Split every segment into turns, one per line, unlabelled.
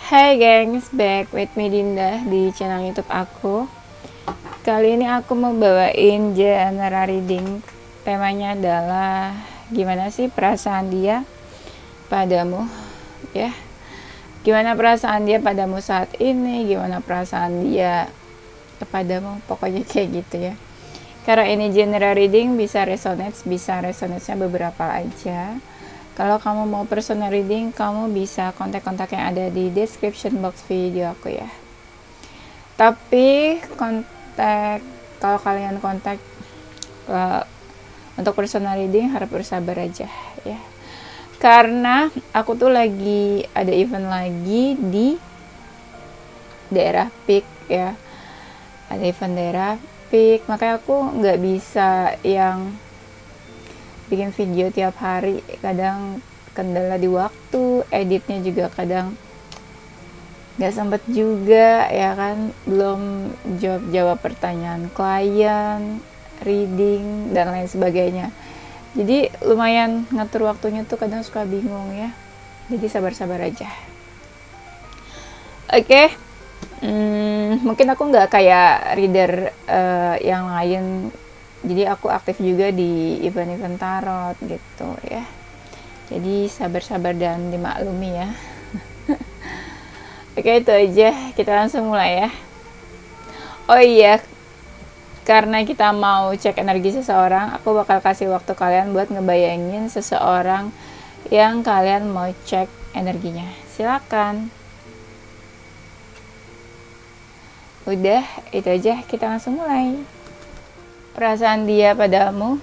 Hai gengs, back with me Dinda di channel YouTube aku. Kali ini aku mau bawain genre reading. Temanya adalah gimana sih perasaan dia padamu, ya. Gimana perasaan dia padamu saat ini, gimana perasaan dia kepadamu, pokoknya kayak gitu ya. Karena ini genre reading bisa resonate-nya beberapa aja. Kalau kamu mau personal reading, kamu bisa kontak-kontak yang ada di description box video aku ya. Tapi kalau kalian kontak untuk personal reading harus bersabar aja ya. Karena aku tuh lagi ada event lagi di daerah Peak ya. Ada event daerah Peak, makanya aku nggak bisa yang bikin video tiap hari, kadang kendala di waktu, editnya juga kadang nggak sempet juga ya kan, belum jawab pertanyaan klien, reading dan lain sebagainya. Jadi lumayan ngatur waktunya tuh kadang suka bingung ya. Jadi sabar-sabar aja. Oke. Mungkin aku nggak kayak reader yang lain. Jadi aku aktif juga di event-event tarot gitu ya. Jadi sabar-sabar dan dimaklumi ya. Oke, itu aja. Kita langsung mulai ya. Oh iya, karena kita mau cek energi seseorang, aku bakal kasih waktu kalian buat ngebayangin seseorang yang kalian mau cek energinya. Silakan. Udah, itu aja. Kita langsung mulai. Perasaan dia padamu.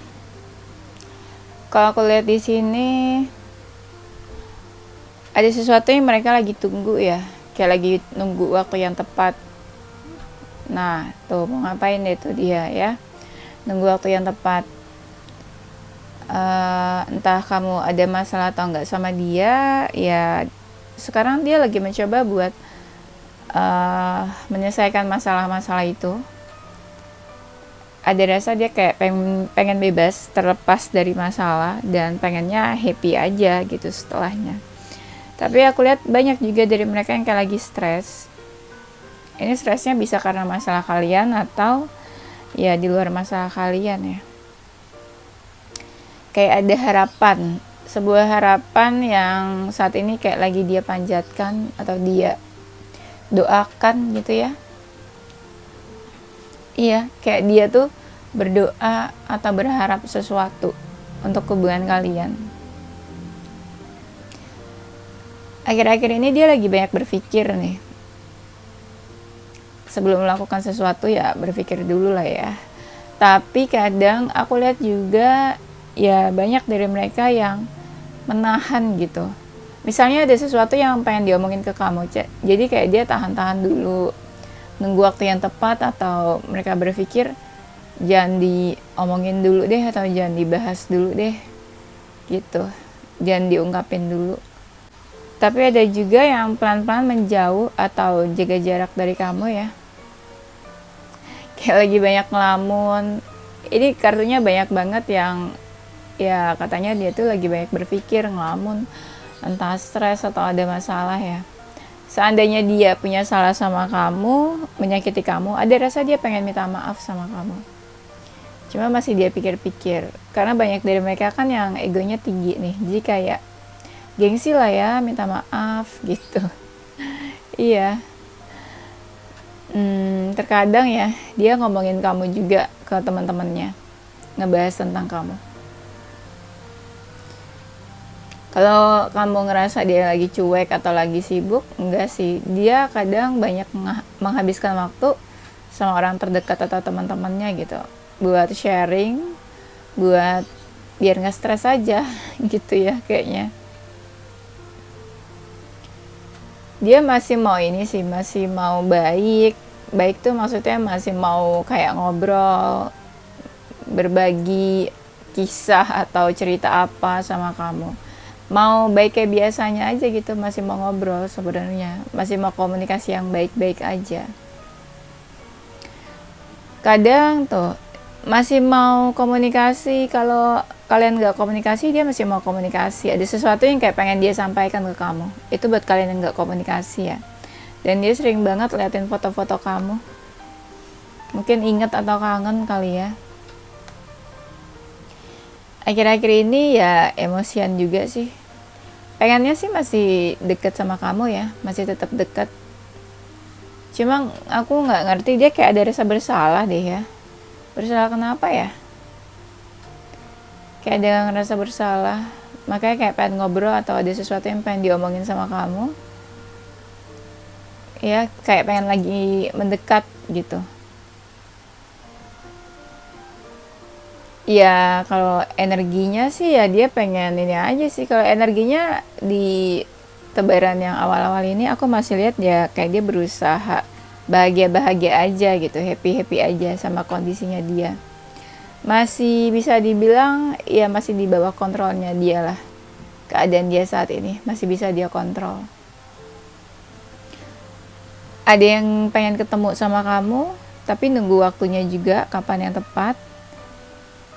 Kalau aku lihat di sini ada sesuatu yang mereka lagi tunggu ya, kayak lagi nunggu waktu yang tepat. Nah, tuh mau ngapain itu dia ya? Nunggu waktu yang tepat. Entah kamu ada masalah atau enggak sama dia, ya sekarang dia lagi mencoba buat menyelesaikan masalah-masalah itu. Ada rasa dia kayak pengen bebas, terlepas dari masalah dan pengennya happy aja gitu setelahnya. Tapi aku lihat banyak juga dari mereka yang kayak lagi stres. Ini stresnya bisa karena masalah kalian atau ya di luar masalah kalian ya. Kayak ada harapan, sebuah harapan yang saat ini kayak lagi dia panjatkan atau dia doakan gitu ya. Iya, kayak dia tuh berdoa atau berharap sesuatu untuk hubungan kalian. Akhir-akhir ini dia lagi banyak berpikir nih. Sebelum melakukan sesuatu ya berpikir dulu lah ya. Tapi kadang aku lihat juga ya banyak dari mereka yang menahan gitu. Misalnya ada sesuatu yang pengen diomongin ke kamu, jadi kayak dia tahan-tahan dulu, nunggu waktu yang tepat, atau mereka berpikir jangan diomongin dulu deh atau jangan dibahas dulu deh gitu, jangan diungkapin dulu. Tapi ada juga yang pelan-pelan menjauh atau jaga jarak dari kamu ya, kayak lagi banyak ngelamun. Ini kartunya banyak banget yang ya katanya dia tuh lagi banyak berpikir, ngelamun, entah stres atau ada masalah ya. Seandainya dia punya salah sama kamu, menyakiti kamu, ada rasa dia pengen minta maaf sama kamu. Cuma masih dia pikir-pikir. Karena banyak dari mereka kan yang egonya tinggi nih. Jadi kayak gengsi lah ya, minta maaf gitu. Iya. Terkadang ya, dia ngomongin kamu juga ke teman-temannya. Ngebahas tentang kamu. Kalau kamu ngerasa dia lagi cuek atau lagi sibuk, enggak sih. Dia kadang banyak menghabiskan waktu sama orang terdekat atau teman-temannya gitu. Buat sharing, buat biar nggak stres aja gitu ya kayaknya. Dia masih mau ini sih, masih mau baik. Baik tuh maksudnya masih mau kayak ngobrol, berbagi kisah atau cerita apa sama kamu. Mau baik kayak biasanya aja gitu, masih mau ngobrol sebenarnya, masih mau komunikasi yang baik-baik aja. Kadang tuh masih mau komunikasi, kalau kalian nggak komunikasi dia masih mau komunikasi. Ada sesuatu yang kayak pengen dia sampaikan ke kamu, itu buat kalian yang nggak komunikasi ya. Dan dia sering banget liatin foto-foto kamu. Mungkin inget atau kangen kali ya. Akhir-akhir ini ya emosian juga sih. Pengennya sih masih deket sama kamu ya, masih tetap deket. Cuma aku nggak ngerti, dia kayak ada rasa bersalah deh ya. Bersalah kenapa ya? Kayak ada ngerasa bersalah. Makanya kayak pengen ngobrol atau ada sesuatu yang pengen diomongin sama kamu. Ya kayak pengen lagi mendekat gitu. Ya kalau energinya sih ya dia pengen ini aja sih. Kalau energinya di tebaran yang awal-awal ini aku masih lihat ya kayak dia berusaha bahagia-bahagia aja gitu, happy-happy aja sama kondisinya dia. Masih bisa dibilang ya masih di bawah kontrolnya dia lah. Keadaan dia saat ini masih bisa dia kontrol. Ada yang pengen ketemu sama kamu, tapi nunggu waktunya juga kapan yang tepat.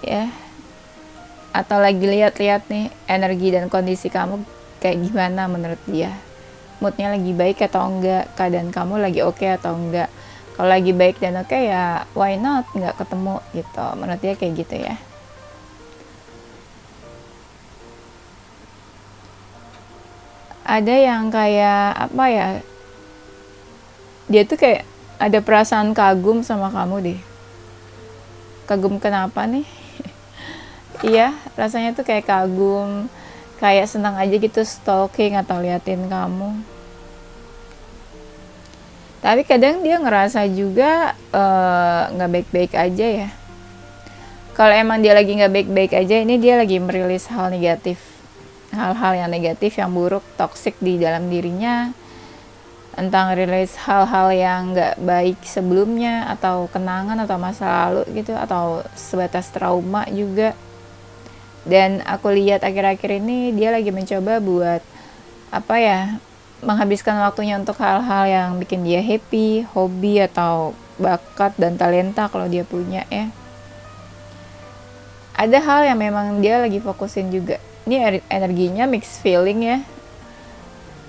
Ya, atau lagi lihat-lihat nih energi dan kondisi kamu kayak gimana menurut dia, moodnya lagi baik atau enggak, keadaan kamu lagi oke atau enggak. Kalau lagi baik dan oke ya why not nggak ketemu gitu, menurut dia kayak gitu ya. Ada yang kayak apa ya, dia tuh kayak ada perasaan kagum sama kamu deh. Kagum kenapa nih? Iya, rasanya tuh kayak kagum, kayak senang aja gitu stalking atau liatin kamu. Tapi kadang dia ngerasa juga nggak baik-baik aja ya. Kalau emang dia lagi nggak baik-baik aja, ini dia lagi merilis hal negatif, hal-hal yang negatif, yang buruk, toksik di dalam dirinya. Entah rilis hal-hal yang nggak baik sebelumnya, atau kenangan atau masa lalu gitu, atau sebatas trauma juga. Dan aku lihat akhir-akhir ini dia lagi mencoba buat apa ya, menghabiskan waktunya untuk hal-hal yang bikin dia happy, hobi atau bakat dan talenta kalau dia punya ya. Ada hal yang memang dia lagi fokusin juga. Ini energinya mixed feeling ya.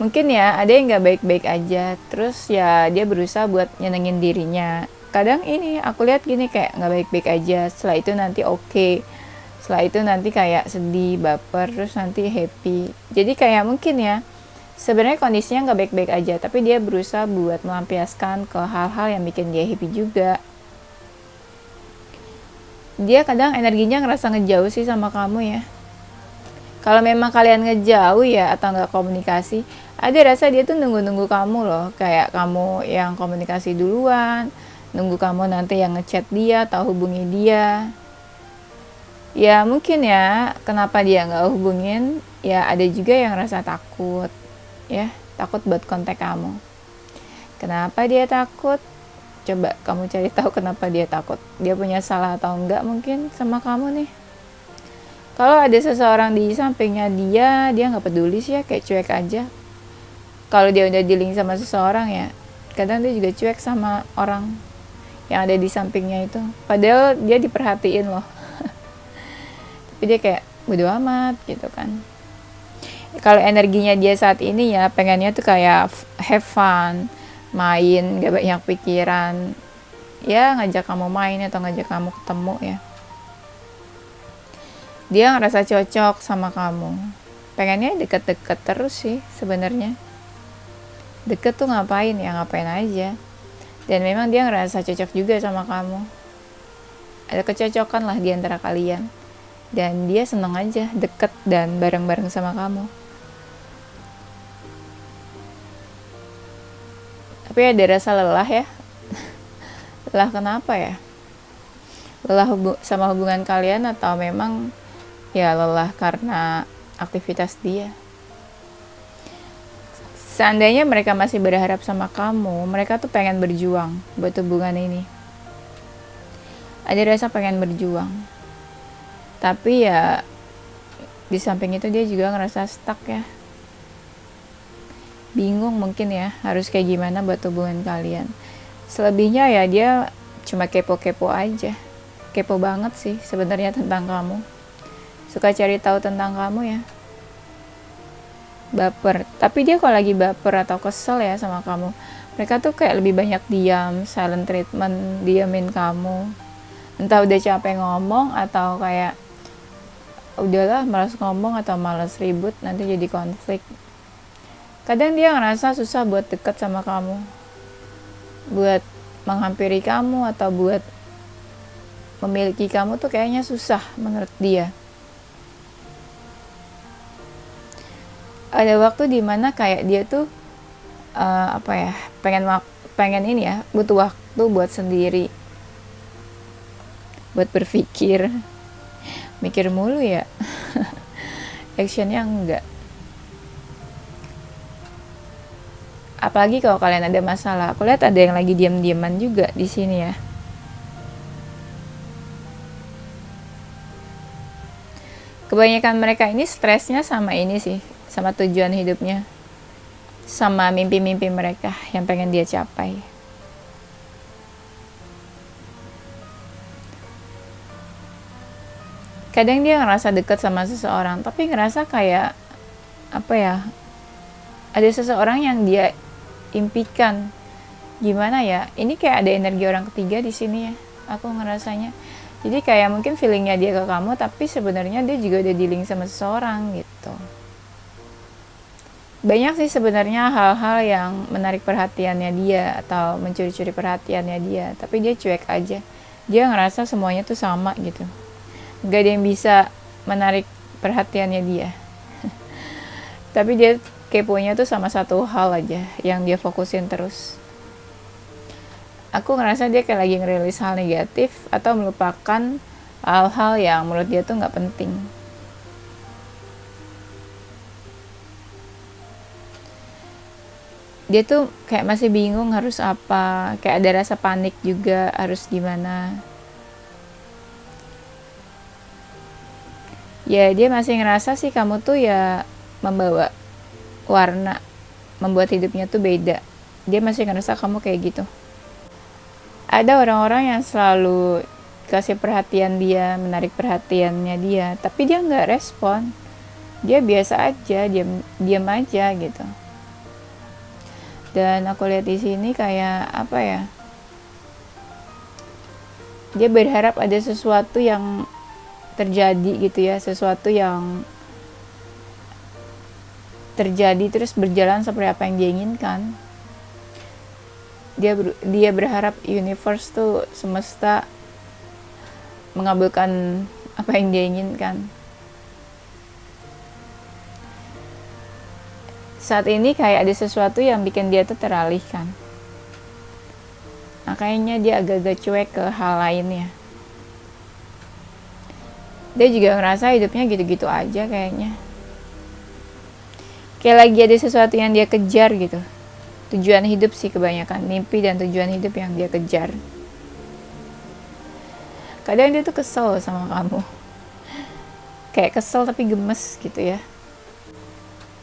Mungkin ya ada yang gak baik-baik aja, terus ya dia berusaha buat nyenengin dirinya. Kadang ini aku lihat gini kayak gak baik-baik aja, setelah itu nanti oke. Setelah itu nanti kayak sedih, baper, terus nanti happy. Jadi kayak mungkin ya sebenarnya kondisinya nggak baik-baik aja, tapi dia berusaha buat melampiaskan ke hal-hal yang bikin dia happy juga. Dia kadang energinya ngerasa ngejauh sih sama kamu ya. Kalau memang kalian ngejauh ya atau nggak komunikasi, ada rasa dia tuh nunggu-nunggu kamu loh, kayak kamu yang komunikasi duluan, nunggu kamu nanti yang ngechat dia atau hubungi dia. Ya mungkin ya kenapa dia nggak hubungin, ya ada juga yang rasa takut ya, takut buat kontak kamu. Kenapa dia takut? Coba kamu cari tahu kenapa dia takut. Dia punya salah atau enggak mungkin sama kamu nih. Kalau ada seseorang di sampingnya dia nggak peduli sih ya, kayak cuek aja. Kalau dia udah dealing sama seseorang ya, kadang dia juga cuek sama orang yang ada di sampingnya itu. Padahal dia diperhatiin loh. Tapi dia kayak bodo amat gitu kan. Kalau energinya dia saat ini ya pengennya tuh kayak have fun, main, gak banyak pikiran, ya ngajak kamu main atau ngajak kamu ketemu ya. Dia ngerasa cocok sama kamu, pengennya deket-deket terus sih sebenarnya. Deket tuh ngapain ya, ngapain aja. Dan memang dia ngerasa cocok juga sama kamu, ada kecocokan lah di antara kalian. Dan dia seneng aja deket dan bareng-bareng sama kamu. Tapi ada rasa lelah ya. Lelah kenapa ya? Lelah sama hubungan kalian, atau memang ya lelah karena aktivitas dia. Seandainya mereka masih berharap sama kamu, mereka tuh pengen berjuang buat hubungan ini. Ada rasa pengen berjuang. Tapi ya di samping itu dia juga ngerasa stuck ya. Bingung mungkin ya harus kayak gimana buat hubungan kalian. Selebihnya ya dia cuma kepo-kepo aja. Kepo banget sih sebenarnya tentang kamu. Suka cari tahu tentang kamu ya. Baper. Tapi dia kalau lagi baper atau kesel ya sama kamu, Mereka tuh kayak lebih banyak diam, silent treatment, diamin kamu. Entah udah capek ngomong atau kayak udahlah malas ngomong atau malas ribut, nanti jadi konflik. Kadang dia ngerasa susah buat deket sama kamu, buat menghampiri kamu atau buat memiliki kamu tuh kayaknya susah menurut dia. Ada waktu dimana kayak dia tuh pengen ini ya, butuh waktu buat sendiri, buat berpikir, mikir mulu ya. Actionnya enggak. Apalagi kalau kalian ada masalah. Aku lihat ada yang lagi diam-diaman juga di sini ya. Kebanyakan mereka ini stresnya sama ini sih, sama tujuan hidupnya, sama mimpi-mimpi mereka yang pengen dia capai. Kadang dia ngerasa deket sama seseorang, tapi ngerasa kayak ada seseorang yang dia impikan. Gimana ya? Ini kayak ada energi orang ketiga di sini ya. Aku ngerasanya. Jadi kayak mungkin feelingnya dia ke kamu, tapi sebenarnya dia juga udah dealing sama seseorang gitu. Banyak sih sebenarnya hal-hal yang menarik perhatiannya dia atau mencuri-curi perhatiannya dia, tapi dia cuek aja. Dia ngerasa semuanya tuh sama gitu. Gak ada yang bisa menarik perhatiannya dia. Tapi dia keponya tuh sama satu hal aja yang dia fokusin terus. Aku ngerasa dia kayak lagi ngerilis hal negatif atau melupakan hal-hal yang menurut dia tuh gak penting. Dia tuh kayak masih bingung harus apa, kayak ada rasa panik juga harus gimana. Ya dia masih ngerasa sih kamu tuh ya membawa warna, membuat hidupnya tuh beda. Dia masih ngerasa kamu kayak gitu. Ada orang-orang yang selalu kasih perhatian dia, menarik perhatiannya dia, tapi dia nggak respon. Dia biasa aja, diam aja gitu. Dan aku lihat di sini kayak dia berharap ada sesuatu yang terjadi gitu ya, sesuatu yang terjadi terus berjalan seperti apa yang dia inginkan. Dia berharap universe tuh, semesta mengabulkan apa yang dia inginkan. Saat ini kayak ada sesuatu yang bikin dia tuh teralihkan. Makanya dia agak-agak cuek ke hal lainnya. Dia juga ngerasa hidupnya gitu-gitu aja kayaknya. Kayak lagi ada sesuatu yang dia kejar gitu. Tujuan hidup sih kebanyakan, mimpi dan tujuan hidup yang dia kejar. Kadang dia tuh kesel sama kamu. Kayak kesel tapi gemes gitu ya.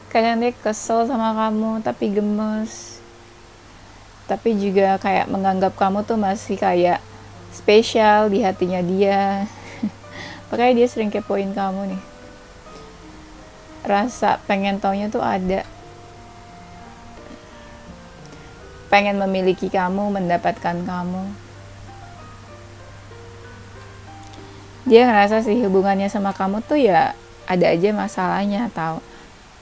Kadang dia kesel sama kamu tapi gemes. Tapi juga kayak menganggap kamu tuh masih kayak spesial di hatinya dia. Makanya dia sering kepoin kamu nih. Rasa pengen taunya tuh ada. Pengen memiliki kamu, mendapatkan kamu. Dia ngerasa sih hubungannya sama kamu tuh ya ada aja masalahnya atau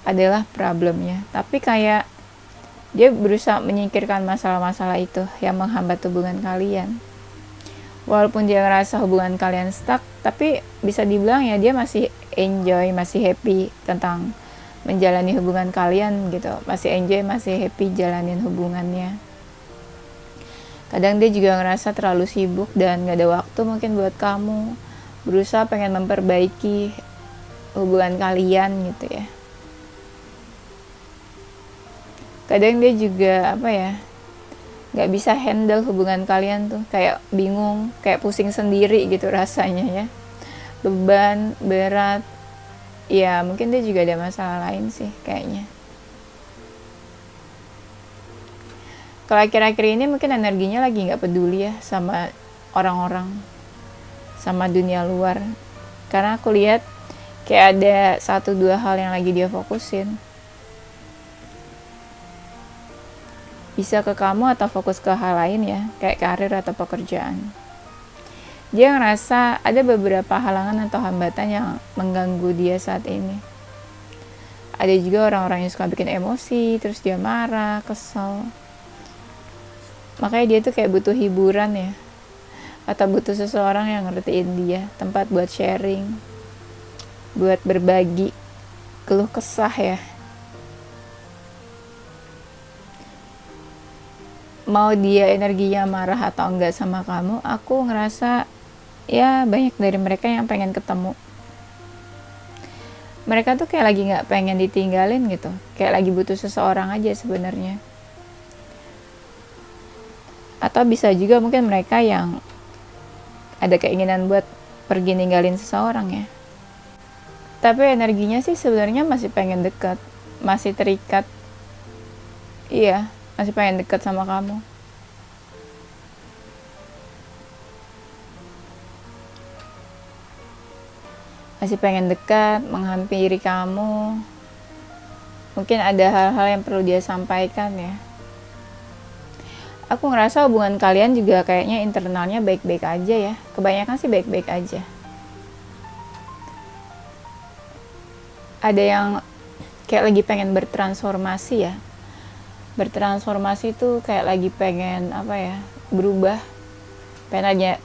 adalah problemnya. Tapi kayak dia berusaha menyingkirkan masalah-masalah itu yang menghambat hubungan kalian. Walaupun dia ngerasa hubungan kalian stuck, tapi bisa dibilang ya dia masih enjoy, masih happy tentang menjalani hubungan kalian gitu. Masih enjoy, masih happy jalanin hubungannya. Kadang dia juga ngerasa terlalu sibuk dan gak ada waktu mungkin buat kamu. Berusaha pengen memperbaiki hubungan kalian gitu ya. Kadang dia juga gak bisa handle hubungan kalian tuh, kayak bingung, kayak pusing sendiri gitu rasanya ya, beban, berat. Ya mungkin dia juga ada masalah lain sih kayaknya. Kalau akhir-akhir ini mungkin energinya lagi gak peduli ya sama orang-orang, sama dunia luar. Karena aku lihat kayak ada 1-2 hal yang lagi dia fokusin. bisa ke kamu atau fokus ke hal lain ya, kayak karir atau pekerjaan. Dia ngerasa ada beberapa halangan atau hambatan yang mengganggu dia saat ini. Ada juga orang-orang yang suka bikin emosi, terus dia marah, kesel. Makanya dia tuh kayak butuh hiburan ya, atau butuh seseorang yang ngertiin dia, tempat buat sharing, buat berbagi keluh kesah ya. Mau dia energinya marah atau enggak sama kamu, aku ngerasa ya banyak dari mereka yang pengen ketemu. Mereka tuh kayak lagi nggak pengen ditinggalin gitu, kayak lagi butuh seseorang aja sebenarnya. Atau bisa juga mungkin mereka yang ada keinginan buat pergi ninggalin seseorang ya. Tapi energinya sih sebenarnya masih pengen dekat, masih terikat. Iya, masih pengen dekat sama kamu. Masih pengen dekat, menghampiri kamu. Mungkin ada hal-hal yang perlu dia sampaikan ya. Aku ngerasa hubungan kalian juga kayaknya internalnya baik-baik aja ya. Kebanyakan sih baik-baik aja. Ada yang kayak lagi pengen bertransformasi ya. Bertransformasi tuh kayak lagi pengen apa ya, berubah.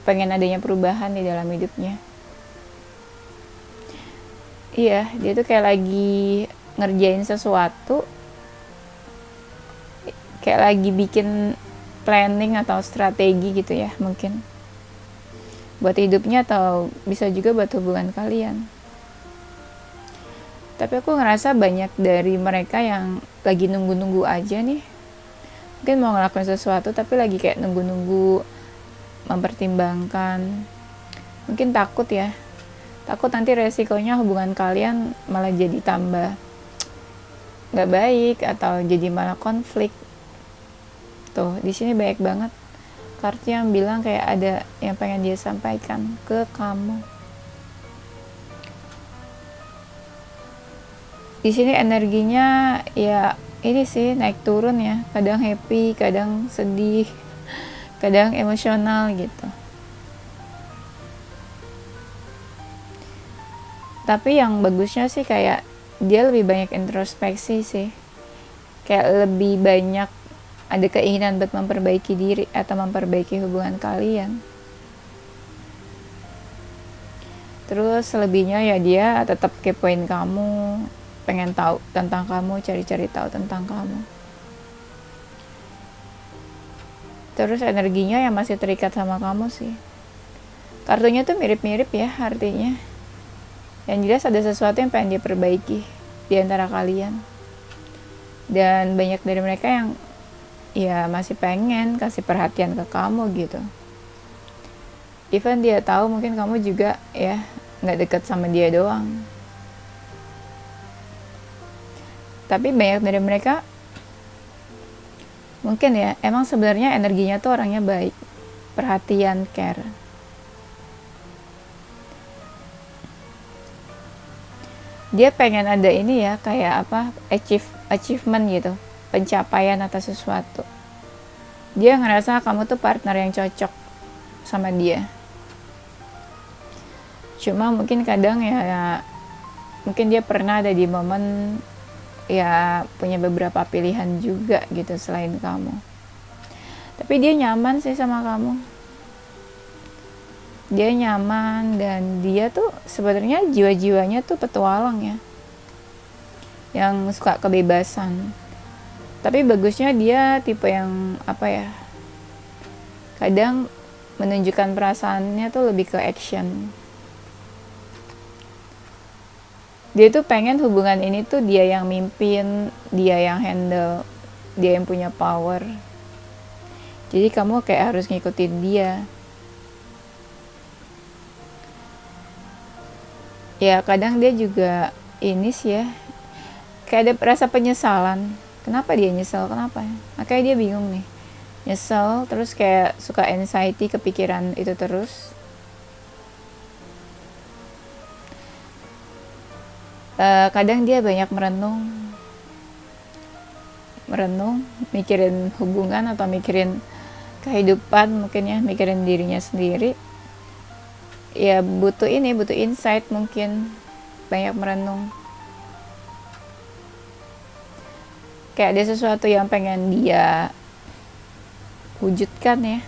Pengen adanya perubahan di dalam hidupnya. Iya, dia tuh kayak lagi ngerjain sesuatu, kayak lagi bikin planning atau strategi gitu ya mungkin, buat hidupnya atau bisa juga buat hubungan kalian. Tapi aku ngerasa banyak dari mereka yang lagi nunggu-nunggu aja nih, mungkin mau ngelakuin sesuatu tapi lagi kayak nunggu-nunggu, mempertimbangkan, mungkin takut ya, takut nanti resikonya hubungan kalian malah jadi tambah nggak baik atau jadi malah konflik. Tuh di sini banyak banget kartu yang bilang kayak ada yang pengen dia sampaikan ke kamu. Di sini energinya ya ini sih naik turun ya, kadang happy, kadang sedih, kadang emosional gitu. Tapi yang bagusnya sih kayak dia lebih banyak introspeksi sih, kayak lebih banyak ada keinginan buat memperbaiki diri atau memperbaiki hubungan kalian. Terus selebihnya ya dia tetap kepoin kamu, pengen tahu tentang kamu, cari-cari tahu tentang kamu. Terus energinya yang masih terikat sama kamu sih. Kartunya tuh mirip-mirip ya artinya. Yang jelas ada sesuatu yang pengen dia perbaiki di antara kalian. Dan banyak dari mereka yang ya masih pengen kasih perhatian ke kamu gitu. Even dia tahu mungkin kamu juga ya nggak dekat sama dia doang. Tapi banyak dari mereka mungkin ya emang sebenarnya energinya tuh orangnya baik, perhatian, care. Dia pengen ada ini ya kayak apa, achievement gitu, pencapaian atas sesuatu. Dia ngerasa kamu tuh partner yang cocok sama dia. Cuma mungkin kadang ya mungkin dia pernah ada di momen ya punya beberapa pilihan juga gitu selain kamu. Tapi dia nyaman sih sama kamu. Dia nyaman dan dia tuh sebenarnya jiwa-jiwanya tuh petualang ya, yang suka kebebasan. Tapi bagusnya dia tipe yang apa ya, kadang menunjukkan perasaannya tuh lebih ke action. Dia tuh pengen hubungan ini tuh dia yang mimpin, dia yang handle, dia yang punya power. Jadi kamu kayak harus ngikutin dia. Ya kadang dia juga ini sih ya, kayak ada rasa penyesalan. Kenapa dia nyesel, kenapa ya? Makanya dia bingung nih, nyesel terus kayak suka anxiety, kepikiran itu terus. Kadang dia banyak merenung, mikirin hubungan atau mikirin kehidupan, mungkin ya, mikirin dirinya sendiri, ya butuh insight, mungkin banyak merenung. Kayak ada sesuatu yang pengen dia wujudkan ya,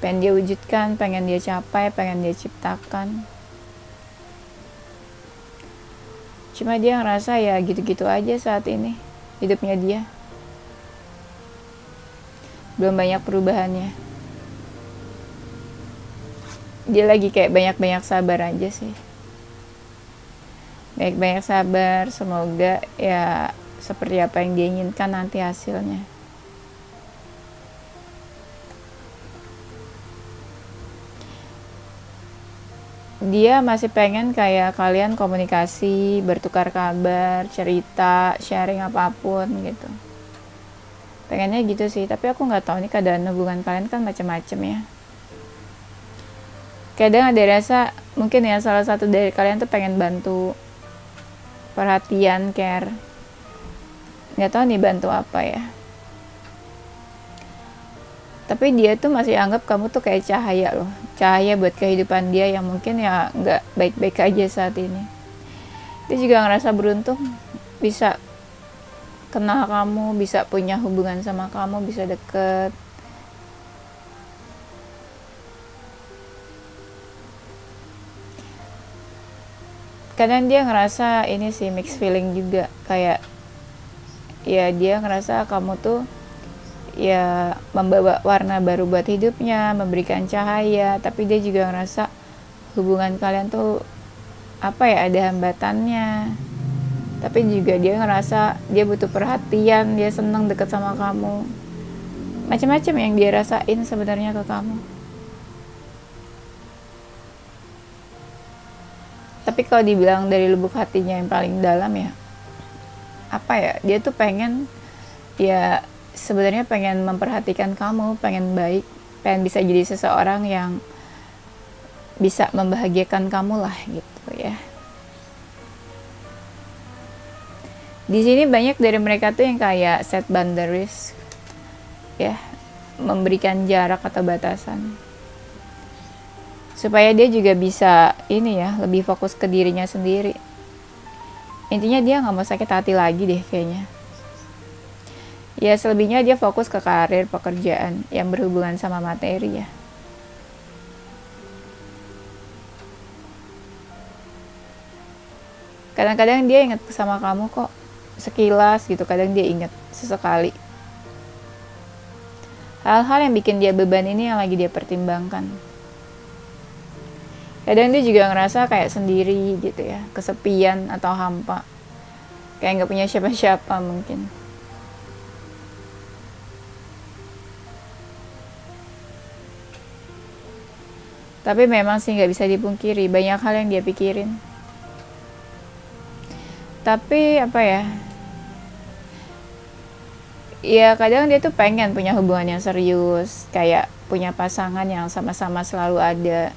pengen dia capai, pengen dia ciptakan. Cuma dia ngerasa ya gitu-gitu aja saat ini hidupnya dia, belum banyak perubahannya. Dia lagi kayak banyak-banyak sabar aja sih, banyak-banyak sabar. Semoga ya seperti apa yang dia inginkan nanti hasilnya. Dia masih pengen kayak kalian komunikasi, bertukar kabar, cerita, sharing apapun gitu. Pengennya gitu sih, tapi aku nggak tahu nih keadaan hubungan kalian kan macam-macam ya. Kadang ada rasa mungkin ya salah satu dari kalian tuh pengen bantu, perhatian, care. Nggak tahu nih bantu apa ya. Tapi dia tuh masih anggap kamu tuh kayak cahaya loh, cahaya buat kehidupan dia yang mungkin ya nggak baik-baik aja saat ini. Dia juga ngerasa beruntung bisa kenal kamu, bisa punya hubungan sama kamu, bisa deket. Kadang dia ngerasa ini sih mixed feeling juga, kayak ya dia ngerasa kamu tuh ya membawa warna baru buat hidupnya, memberikan cahaya, tapi dia juga ngerasa hubungan kalian tuh apa ya, ada hambatannya. Tapi juga dia ngerasa dia butuh perhatian, dia seneng deket sama kamu, macam-macam yang dia rasain sebenarnya ke kamu. Tapi kalau dibilang dari lubuk hatinya yang paling dalam ya, apa ya, dia tuh pengen ya sebenarnya pengen memperhatikan kamu, pengen baik, pengen bisa jadi seseorang yang bisa membahagiakan kamu lah gitu ya. Di sini banyak dari mereka tuh yang kayak set boundaries ya, memberikan jarak atau batasan supaya dia juga bisa ini ya, lebih fokus ke dirinya sendiri. Intinya dia nggak mau sakit hati lagi deh kayaknya. Ya selebihnya dia fokus ke karir, pekerjaan yang berhubungan sama materi ya. Kadang-kadang dia ingat sama kamu kok, sekilas gitu, kadang dia ingat sesekali. Hal-hal yang bikin dia beban ini yang lagi dia pertimbangkan. Kadang dia juga ngerasa kayak sendiri gitu ya, kesepian atau hampa, kayak nggak punya siapa-siapa mungkin. Tapi memang sih nggak bisa dipungkiri, banyak hal yang dia pikirin. Tapi apa ya, ya kadang dia tuh pengen punya hubungan yang serius, kayak punya pasangan yang sama-sama selalu ada.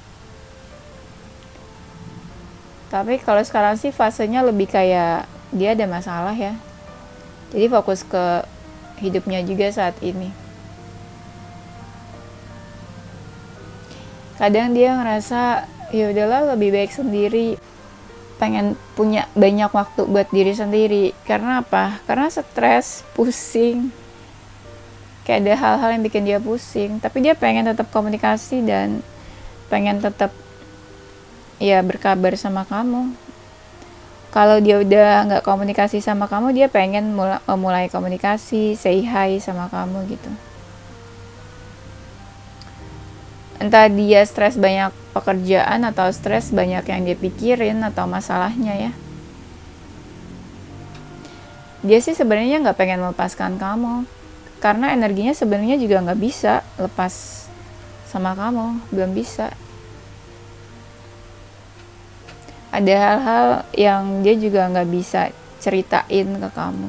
Tapi kalau sekarang sih fasenya lebih kayak dia ada masalah ya, jadi fokus ke hidupnya juga saat ini. Kadang dia ngerasa ya udahlah lebih baik sendiri, pengen punya banyak waktu buat diri sendiri. Karena apa? Karena stres, pusing, kayak ada hal-hal yang bikin dia pusing. Tapi dia pengen tetap komunikasi dan pengen tetap ya berkabar sama kamu. Kalau dia udah nggak komunikasi sama kamu, dia pengen mulai komunikasi, say hi sama kamu gitu. Entah dia stres banyak pekerjaan atau stres banyak yang dia pikirin atau masalahnya ya. Dia sih sebenarnya nggak pengen melepaskan kamu, karena energinya sebenarnya juga nggak bisa lepas sama kamu, belum bisa. Ada hal-hal yang dia juga nggak bisa ceritain ke kamu.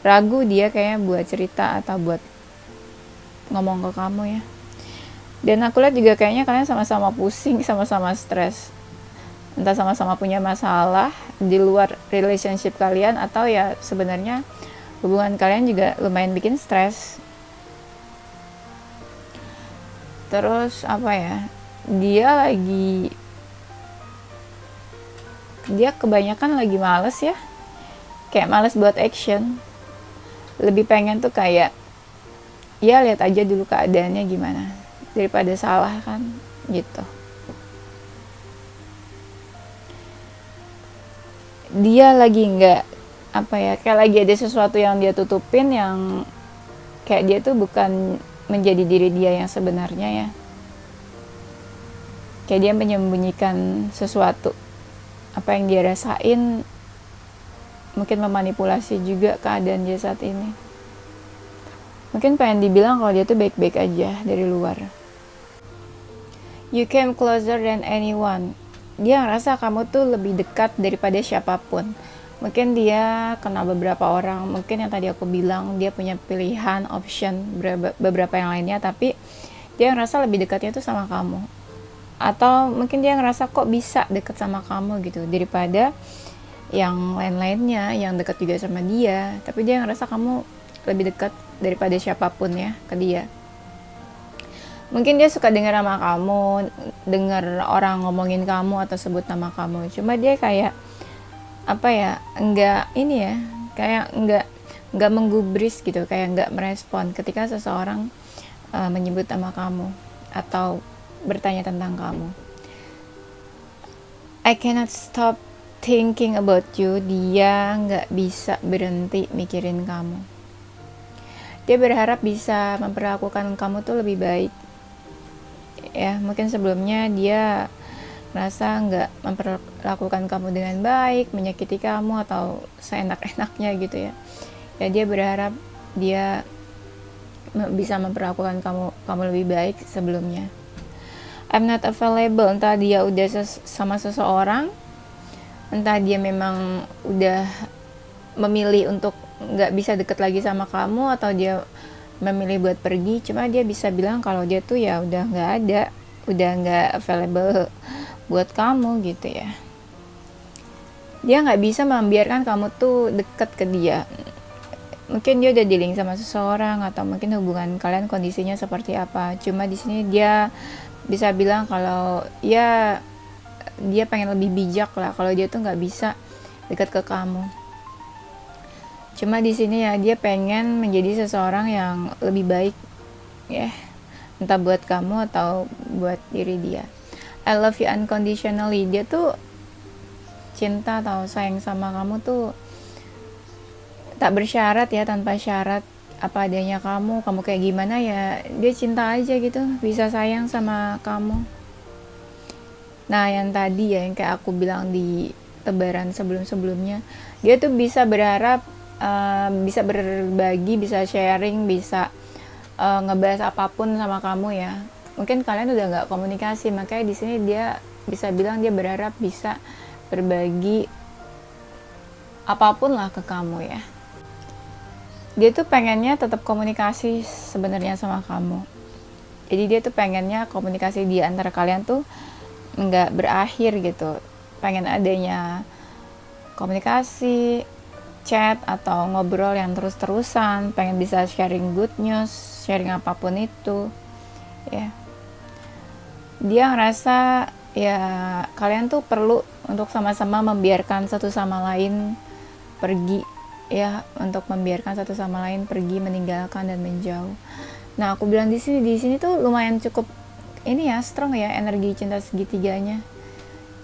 Ragu dia kayaknya buat cerita atau buat ngomong ke kamu ya. Dan aku lihat juga kayaknya kalian sama-sama pusing, sama-sama stres. entah sama-sama punya masalah di luar relationship kalian, atau ya sebenarnya hubungan kalian juga lumayan bikin stres. Terus apa ya, dia kebanyakan lagi males ya, kayak males buat action, lebih pengen tuh kayak ya lihat aja dulu keadaannya gimana daripada salah kan gitu. Dia lagi nggak apa ya, kayak lagi ada sesuatu yang dia tutupin, yang kayak dia tuh bukan menjadi diri dia yang sebenarnya ya, kayak dia menyembunyikan sesuatu apa yang dia rasain, mungkin memanipulasi juga keadaan dia saat ini. Mungkin pengen dibilang kalau dia tuh baik-baik aja dari luar. You came closer than anyone. Dia ngerasa kamu tuh lebih dekat daripada siapapun. Mungkin dia kenal beberapa orang, mungkin yang tadi aku bilang dia punya pilihan, option, beberapa yang lainnya, tapi dia ngerasa lebih dekatnya tuh sama kamu. Atau mungkin dia ngerasa kok bisa deket sama kamu gitu, daripada yang lain-lainnya yang dekat juga sama dia, tapi dia ngerasa kamu lebih dekat daripada siapapun ya ke dia. Mungkin dia suka dengar nama kamu, dengar orang ngomongin kamu atau sebut nama kamu, cuma dia kayak apa ya, enggak ini ya, kayak enggak menggubris gitu, kayak enggak merespon ketika seseorang menyebut nama kamu atau bertanya tentang kamu. I cannot stop thinking about you. Dia nggak bisa berhenti mikirin kamu. Dia berharap bisa memperlakukan kamu tuh lebih baik ya. Mungkin sebelumnya dia merasa nggak memperlakukan kamu dengan baik, menyakiti kamu atau seenak-enaknya gitu ya. Ya dia berharap dia bisa memperlakukan kamu lebih baik sebelumnya. I'm not available, entah dia udah sama seseorang, entah dia memang udah memilih untuk nggak bisa deket lagi sama kamu, atau dia memilih buat pergi. Cuma dia bisa bilang kalau dia tuh ya udah nggak ada, udah nggak available buat kamu gitu ya. Dia nggak bisa membiarkan kamu tuh deket ke dia. Mungkin dia udah dealing sama seseorang, atau mungkin hubungan kalian kondisinya seperti apa. Cuma di sini dia bisa bilang kalau ya dia pengen lebih bijak lah, kalau dia tuh nggak bisa dekat ke kamu. Cuma di sini ya dia pengen menjadi seseorang yang lebih baik ya, entah buat kamu atau buat diri dia. I love you unconditionally. Dia tuh cinta atau sayang sama kamu tuh tak bersyarat ya, tanpa syarat, apa adanya kamu kayak gimana ya, dia cinta aja gitu, bisa sayang sama kamu. Nah yang tadi ya, yang kayak aku bilang di tebaran sebelumnya, dia tuh bisa berharap bisa berbagi, bisa sharing, bisa ngebahas apapun sama kamu ya. Mungkin kalian udah nggak komunikasi, makanya di sini dia bisa bilang dia berharap bisa berbagi apapun lah ke kamu ya. Dia tuh pengennya tetap komunikasi sebenarnya sama kamu. Jadi dia tuh pengennya komunikasi di antara kalian tuh nggak berakhir gitu. Pengen adanya komunikasi, chat atau ngobrol yang terus-terusan. Pengen bisa sharing good news, sharing apapun itu. Ya. Dia ngerasa ya kalian tuh perlu untuk sama-sama membiarkan satu sama lain pergi ya, untuk membiarkan satu sama lain pergi, meninggalkan dan menjauh. Nah aku bilang di sini tuh lumayan cukup ini ya, strong ya energi cinta segitiganya.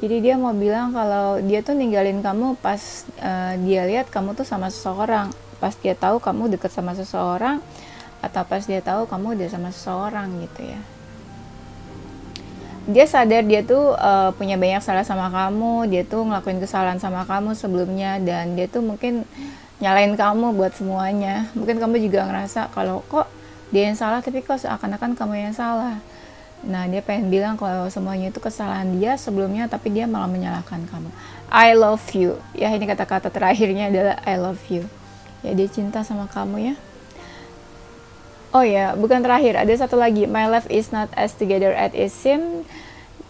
Jadi dia mau bilang kalau dia tuh ninggalin kamu pas dia lihat kamu tuh sama seseorang, pas dia tahu kamu deket sama seseorang, atau pas dia tahu kamu udah sama seseorang gitu ya. Dia sadar dia tuh punya banyak salah sama kamu, dia tuh ngelakuin kesalahan sama kamu sebelumnya, dan dia tuh mungkin nyalain kamu buat semuanya. Mungkin kamu juga ngerasa kalau kok dia yang salah, tapi kok seakan-akan kamu yang salah. Nah dia pengen bilang kalau semuanya itu kesalahan dia sebelumnya, tapi dia malah menyalahkan kamu. I love you ya, ini kata-kata terakhirnya adalah I love you ya. Dia cinta sama kamu ya. Oh ya, bukan terakhir, ada satu lagi. My life is not as together as it seems.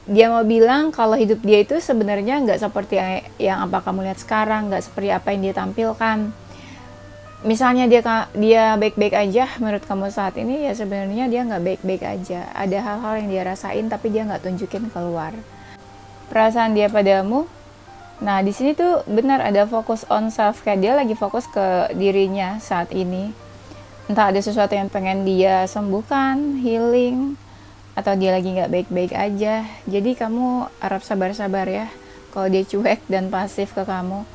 dia mau bilang kalau hidup dia itu sebenarnya nggak seperti yang apa kamu lihat sekarang, nggak seperti apa yang dia tampilkan. Misalnya dia baik-baik aja menurut kamu saat ini, ya sebenarnya dia nggak baik-baik aja. Ada hal-hal yang dia rasain tapi dia nggak tunjukin keluar. Perasaan dia padamu, nah di sini tuh benar ada fokus on self care. Dia lagi fokus ke dirinya saat ini. Entah ada sesuatu yang pengen dia sembuhkan, healing, atau dia lagi nggak baik-baik aja. Jadi kamu harap sabar-sabar ya kalau dia cuek dan pasif ke kamu.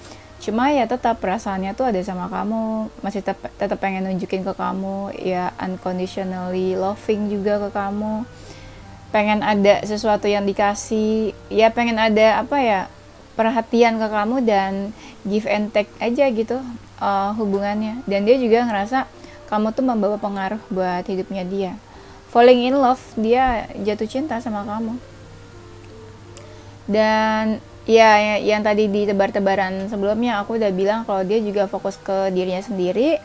Cuma ya tetap perasaannya tuh ada sama kamu, masih tetap pengen nunjukin ke kamu, ya unconditionally loving juga ke kamu. Pengen ada sesuatu yang dikasih, ya pengen ada apa ya, perhatian ke kamu dan give and take aja gitu hubungannya. Dan dia juga ngerasa kamu tuh membawa pengaruh buat hidupnya dia. Falling in love, dia jatuh cinta sama kamu. Dan ya yang tadi di tebar-tebaran sebelumnya aku udah bilang kalau dia juga fokus ke dirinya sendiri.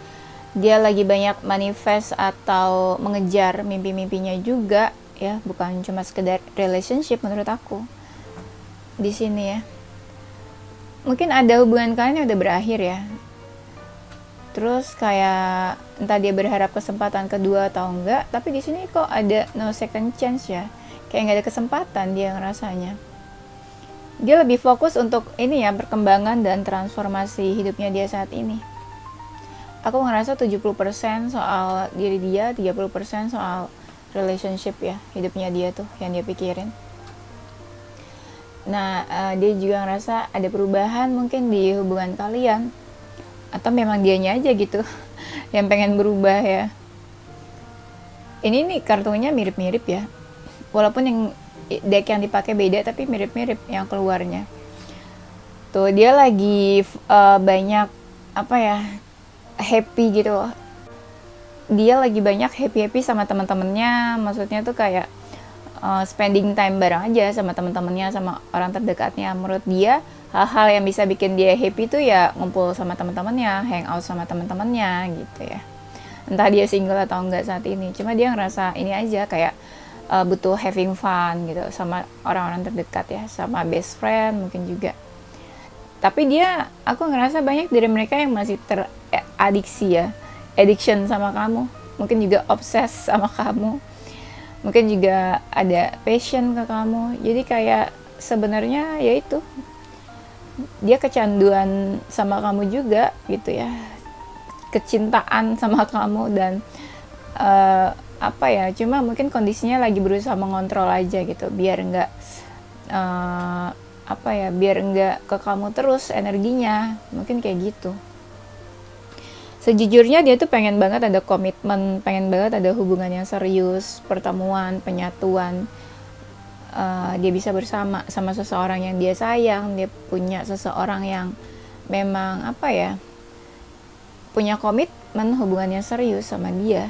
Dia lagi banyak manifest atau mengejar mimpi-mimpinya juga ya, bukan cuma sekedar relationship menurut aku di sini ya. Mungkin ada hubungan kalian yang udah berakhir ya, terus kayak entah dia berharap kesempatan kedua atau enggak, tapi di sini kok ada no second chance ya, kayak nggak ada kesempatan dia ngerasanya. Dia lebih fokus untuk ini ya, perkembangan dan transformasi hidupnya dia saat ini. Aku ngerasa 70% soal diri dia, 30% soal relationship ya, hidupnya dia tuh yang dia pikirin. Nah, dia juga ngerasa ada perubahan mungkin di hubungan kalian. Atau memang dianya aja gitu yang pengen berubah ya. Ini nih kartunya mirip-mirip ya. Walaupun yang deck yang dipakai beda tapi mirip-mirip yang keluarnya. Tuh dia lagi banyak apa ya, happy gitu. Dia lagi banyak happy sama teman-temannya. Maksudnya tuh kayak spending time bareng aja sama teman-temannya, sama orang terdekatnya. Menurut dia hal-hal yang bisa bikin dia happy tuh ya ngumpul sama teman-temannya, hangout sama teman-temannya gitu ya. Entah dia single atau enggak saat ini. Cuma dia ngerasa ini aja kayak butuh having fun gitu sama orang-orang terdekat ya, sama best friend mungkin juga. Tapi aku ngerasa banyak dari mereka yang masih teradiksi ya, addiction sama kamu, mungkin juga obses sama kamu, mungkin juga ada passion ke kamu. Jadi kayak sebenarnya ya itu, dia kecanduan sama kamu juga gitu ya, kecintaan sama kamu. Dan apa ya, cuma mungkin kondisinya lagi berusaha mengontrol aja gitu, biar nggak apa ya, biar nggak ke kamu terus energinya, mungkin kayak gitu. Sejujurnya dia tuh pengen banget ada komitmen, pengen banget ada hubungan yang serius, pertemuan, penyatuan. Dia bisa bersama sama seseorang yang dia sayang, dia punya seseorang yang memang apa ya, punya komitmen, hubungannya serius sama dia.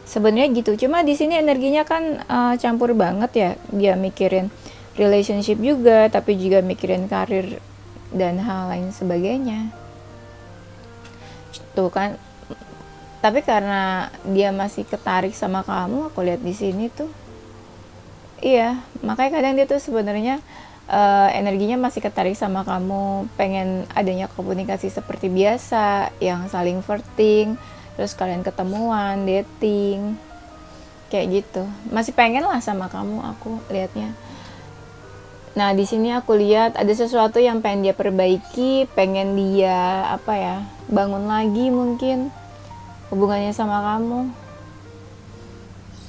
Sebenarnya gitu. Cuma di sini energinya kan campur banget ya. Dia mikirin relationship juga, tapi juga mikirin karir dan hal lain sebagainya. Tuh kan. Tapi karena dia masih ketarik sama kamu, aku lihat di sini tuh. Iya, makanya kadang dia tuh sebenarnya energinya masih ketarik sama kamu, pengen adanya komunikasi seperti biasa, yang saling flirting, terus kalian ketemuan, dating, kayak gitu. Masih pengen lah sama kamu, aku lihatnya. Nah, di sini aku lihat ada sesuatu yang pengen dia perbaiki, pengen dia apa ya, bangun lagi mungkin hubungannya sama kamu.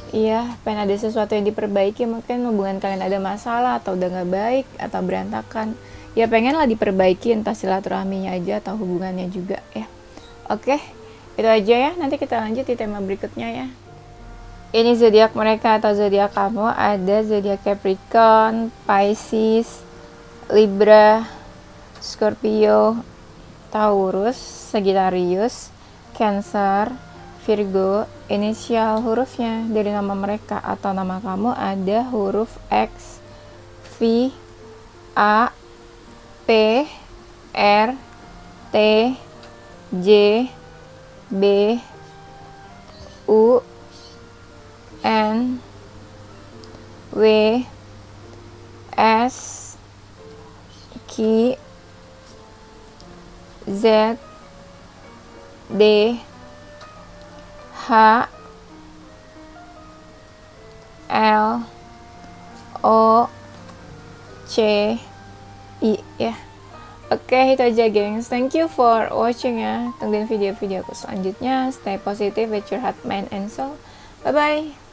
Iya, pengen ada sesuatu yang diperbaiki, mungkin hubungan kalian ada masalah atau udah gak baik atau berantakan. Ya pengen lah diperbaiki, entah silaturahminya aja atau hubungannya juga ya. Oke. Itu aja ya, nanti kita lanjut di tema berikutnya ya. Ini zodiak mereka atau zodiak kamu, ada zodiak Capricorn, Pisces, Libra, Scorpio, Taurus, Sagittarius, Cancer, Virgo. Inisial hurufnya dari nama mereka atau nama kamu ada huruf X, V, A, P, R, T, J, B, U, N, W, S Q Z D H L O C I ya. Oke, itu aja gengs. Thank you for watching ya. Tungguin video-video aku selanjutnya. Stay positive with your heart, mind, and soul. Bye bye.